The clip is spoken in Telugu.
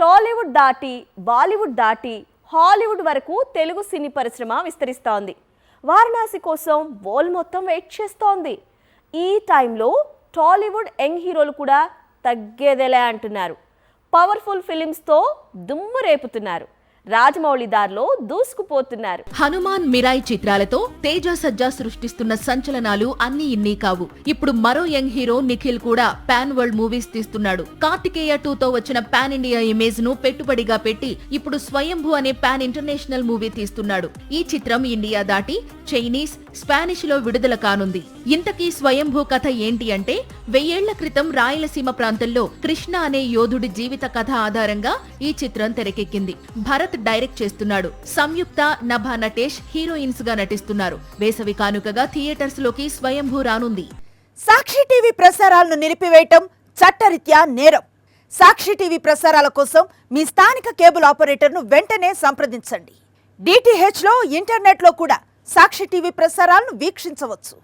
టాలీవుడ్ దాటి బాలీవుడ్ దాటి హాలీవుడ్ వరకు తెలుగు సినీ పరిశ్రమ విస్తరిస్తోంది. వారణాసి కోసం వరల్డ్ మొత్తం వెయిట్ చేస్తోంది. ఈ టైంలో టాలీవుడ్ యంగ్ హీరోలు కూడా తగ్గేదేలే అంటున్నారు. పవర్ఫుల్ ఫిలిమ్స్తో దుమ్ము రేపుతున్నారు. రాజమౌళి దారిలో దూసుకుపోతున్నారు. హనుమాన్ మిరాయి చిత్రాలతో తేజ సజ్జా సృష్టిస్తున్న సంచలనాలు అన్ని ఇన్ని కావు. ఇప్పుడు మరో యంగ్ హీరో నిఖిల్ కూడా పాన్ వరల్డ్ మూవీస్ తీస్తున్నాడు. కార్తికేయ 2తో వచ్చిన పాన్ ఇండియా ఇమేజ్ ను పెట్టుబడిగా పెట్టి ఇప్పుడు స్వయంభూ అనే పాన్ ఇంటర్నేషనల్ మూవీ తీస్తున్నాడు. ఈ చిత్రం ఇండియా దాటి చైనీస్, స్పానిష్ లో విడుదల కానుంది. ఇంతకీ స్వయంభూ కథ ఏంటి అంటే 1000 ఏళ్ల క్రితం రాయలసీమ ప్రాంతంలో కృష్ణ అనే యోధుడి జీవిత కథ ఆధారంగా ఈ చిత్రం తెరకెక్కింది. భరత్ డైరెక్ట్ చేస్తున్నాడు. సంయుక్త, నభా నటేష్ హీరోయిన్స్ గా నటిస్తున్నారు. వేసవి కానుకగా థియేటర్స్ లోకి స్వయంభూ రానుంది. సాక్షి టీవీ ప్రసారాలను నిలిపివేయటం చట్టరీత్యా నేరం. సాక్షి టీవీ ప్రసారాల కోసం మీ స్థానిక కేబుల్ ఆపరేటర్ను వెంటనే సంప్రదించండి. DTH లో ఇంటర్నెట్ లో కూడా సాక్షి టీవీ ప్రసారాలను వీక్షించవచ్చు.